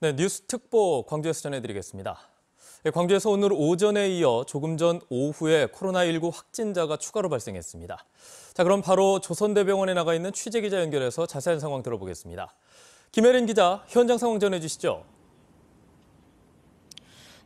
네, 뉴스 특보 광주에서 전해드리겠습니다. 광주에서 오늘 오전에 이어 조금 전 오후에 코로나19 확진자가 추가로 발생했습니다. 자, 그럼 바로 조선대병원에 나가 있는 취재기자 연결해서 자세한 상황 들어보겠습니다. 김혜린 기자, 현장 상황 전해주시죠.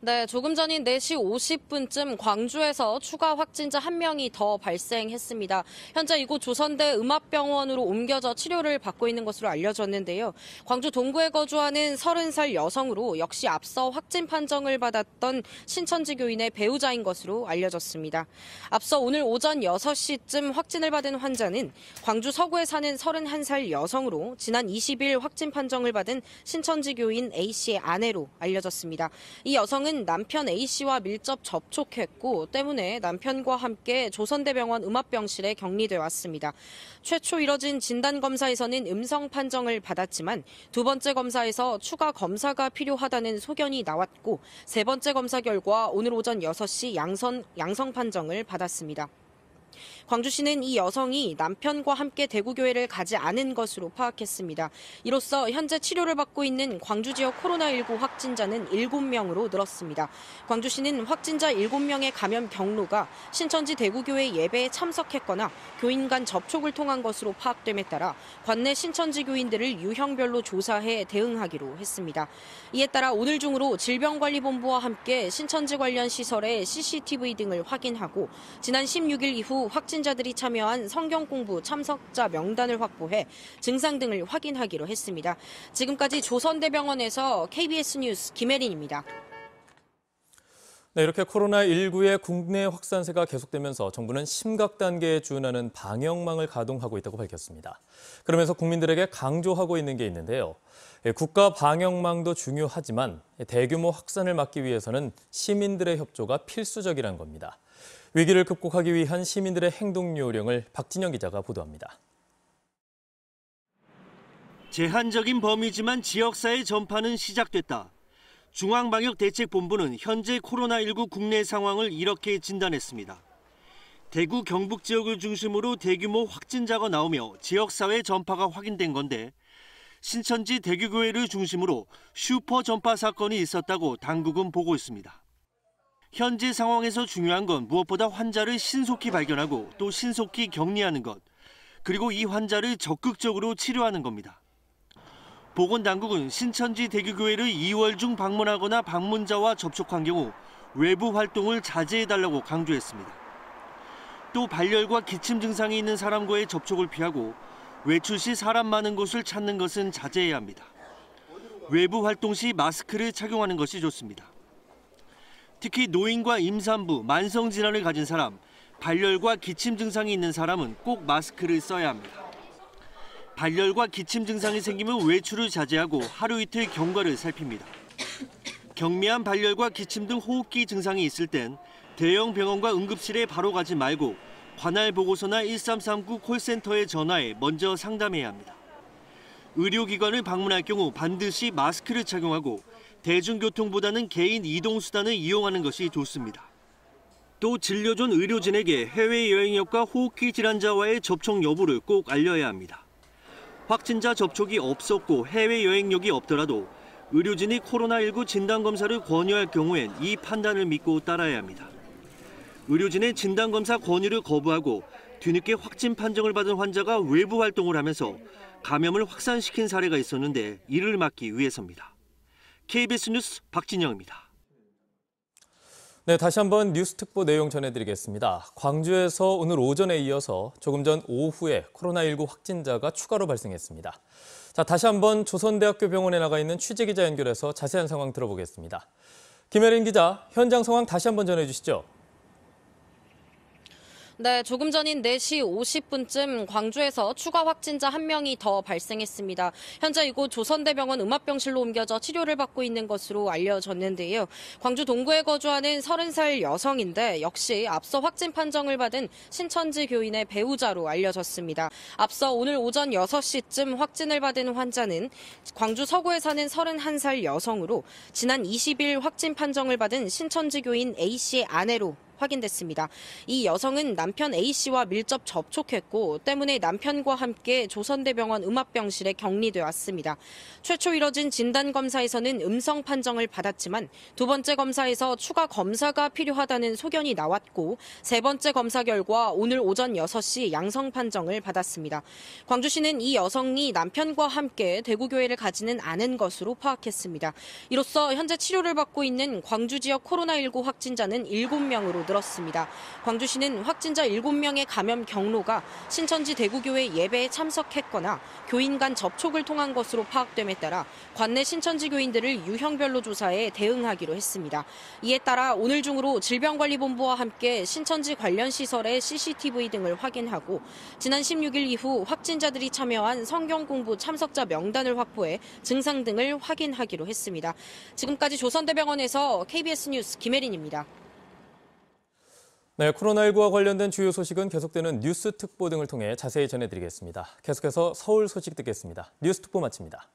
네, 조금 전인 4시 50분쯤 광주에서 추가 확진자 1명이 더 발생했습니다. 현재 이곳 조선대 음압병원으로 옮겨져 치료를 받고 있는 것으로 알려졌는데요. 광주 동구에 거주하는 30살 여성으로 역시 앞서 확진 판정을 받았던 신천지 교인의 배우자인 것으로 알려졌습니다. 앞서 오늘 오전 6시쯤 확진을 받은 환자는 광주 서구에 사는 31살 여성으로 지난 20일 확진 판정을 받은 신천지 교인 A씨의 아내로 알려졌습니다. 이 여성은 남편 A씨와 밀접 접촉했고 때문에 남편과 함께 조선대병원 음압병실에 격리돼 왔습니다. 최초 이뤄진 진단검사에서는 음성 판정을 받았지만 두 번째 검사에서 추가 검사가 필요하다는 소견이 나왔고 세 번째 검사 결과 오늘 오전 6시 양성 판정을 받았습니다. 광주시는 이 여성이 남편과 함께 대구교회를 가지 않은 것으로 파악했습니다. 이로써 현재 치료를 받고 있는 광주 지역 코로나19 확진자는 7명으로 늘었습니다. 광주시는 확진자 7명의 감염 경로가 신천지 대구교회 예배에 참석했거나 교인 간 접촉을 통한 것으로 파악됨에 따라 관내 신천지 교인들을 유형별로 조사해 대응하기로 했습니다. 이에 따라 오늘 중으로 질병관리본부와 함께 신천지 관련 시설의 CCTV 등을 확인하고 지난 16일 이후 확진자들이 참여한 성경 공부 참석자 명단을 확보해 증상 등을 확인하기로 했습니다. 지금까지 조선대병원에서 KBS 뉴스 김혜린입니다. 네, 이렇게 코로나19의 국내 확산세가 계속되면서 정부는 심각 단계에 준하는 방역망을 가동하고 있다고 밝혔습니다. 그러면서 국민들에게 강조하고 있는 게 있는데요. 국가 방역망도 중요하지만 대규모 확산을 막기 위해서는 시민들의 협조가 필수적이라는 겁니다. 위기를 극복하기 위한 시민들의 행동 요령을 박진영 기자가 보도합니다. 제한적인 범위지만 지역사회 전파는 시작됐다. 중앙방역대책본부는 현재 코로나19 국내 상황을 이렇게 진단했습니다. 대구 경북 지역을 중심으로 대규모 확진자가 나오며 지역사회 전파가 확인된 건데 신천지 대구교회를 중심으로 슈퍼 전파 사건이 있었다고 당국은 보고 있습니다. 현재 상황에서 중요한 건 무엇보다 환자를 신속히 발견하고 또 신속히 격리하는 것, 그리고 이 환자를 적극적으로 치료하는 겁니다. 보건당국은 신천지 대구교회를 2월 중 방문하거나 방문자와 접촉한 경우 외부 활동을 자제해달라고 강조했습니다. 또 발열과 기침 증상이 있는 사람과의 접촉을 피하고 외출 시 사람 많은 곳을 찾는 것은 자제해야 합니다. 외부 활동 시 마스크를 착용하는 것이 좋습니다. 특히 노인과 임산부, 만성질환을 가진 사람, 발열과 기침 증상이 있는 사람은 꼭 마스크를 써야 합니다. 발열과 기침 증상이 생기면 외출을 자제하고 하루 이틀 경과를 살핍니다. 경미한 발열과 기침 등 호흡기 증상이 있을 땐 대형 병원과 응급실에 바로 가지 말고 관할 보고서나 1339 콜센터에 전화해 먼저 상담해야 합니다. 의료기관을 방문할 경우 반드시 마스크를 착용하고 대중교통보다는 개인 이동수단을 이용하는 것이 좋습니다. 또 진료전 의료진에게 해외여행력과 호흡기 질환자와의 접촉 여부를 꼭 알려야 합니다. 확진자 접촉이 없었고 해외여행력이 없더라도 의료진이 코로나19 진단검사를 권유할 경우엔 이 판단을 믿고 따라야 합니다. 의료진의 진단검사 권유를 거부하고 뒤늦게 확진 판정을 받은 환자가 외부 활동을 하면서 감염을 확산시킨 사례가 있었는데 이를 막기 위해서입니다. KBS 뉴스 박진영입니다. 네, 다시 한번 뉴스 특보 내용 전해드리겠습니다. 광주에서 오늘 오전에 이어서 조금 전 오후에 코로나19 확진자가 추가로 발생했습니다. 자, 다시 한번 조선대학교 병원에 나가 있는 취재기자 연결해서 자세한 상황 들어보겠습니다. 김혜린 기자, 현장 상황 다시 한번 전해주시죠. 네, 조금 전인 4시 50분쯤 광주에서 추가 확진자 1명이 더 발생했습니다. 현재 이곳 조선대병원 음압병실로 옮겨져 치료를 받고 있는 것으로 알려졌는데요. 광주 동구에 거주하는 30살 여성인데 역시 앞서 확진 판정을 받은 신천지 교인의 배우자로 알려졌습니다. 앞서 오늘 오전 6시쯤 확진을 받은 환자는 광주 서구에 사는 31살 여성으로 지난 20일 확진 판정을 받은 신천지 교인 A씨의 아내로 확인됐습니다. 이 여성은 남편 A씨와 밀접 접촉했고 때문에 남편과 함께 조선대병원 음압병실에 격리돼 왔습니다. 최초 이뤄진 진단검사에서는 음성 판정을 받았지만 두 번째 검사에서 추가 검사가 필요하다는 소견이 나왔고 세 번째 검사 결과 오늘 오전 6시 양성 판정을 받았습니다. 광주시는 이 여성이 남편과 함께 대구교회를 가지는 않은 것으로 파악했습니다. 이로써 현재 치료를 받고 있는 광주 지역 코로나19 확진자는 7명으로 늘었습니다. 광주시는 확진자 7명의 감염 경로가 신천지 대구교회 예배에 참석했거나 교인 간 접촉을 통한 것으로 파악됨에 따라 관내 신천지 교인들을 유형별로 조사해 대응하기로 했습니다. 이에 따라 오늘 중으로 질병관리본부와 함께 신천지 관련 시설의 CCTV 등을 확인하고 지난 16일 이후 확진자들이 참여한 성경 공부 참석자 명단을 확보해 증상 등을 확인하기로 했습니다. 지금까지 조선대병원에서 KBS 뉴스 김혜린입니다. 네, 코로나19와 관련된 주요 소식은 계속되는 뉴스 특보 등을 통해 자세히 전해드리겠습니다. 계속해서 서울 소식 듣겠습니다. 뉴스 특보 마칩니다.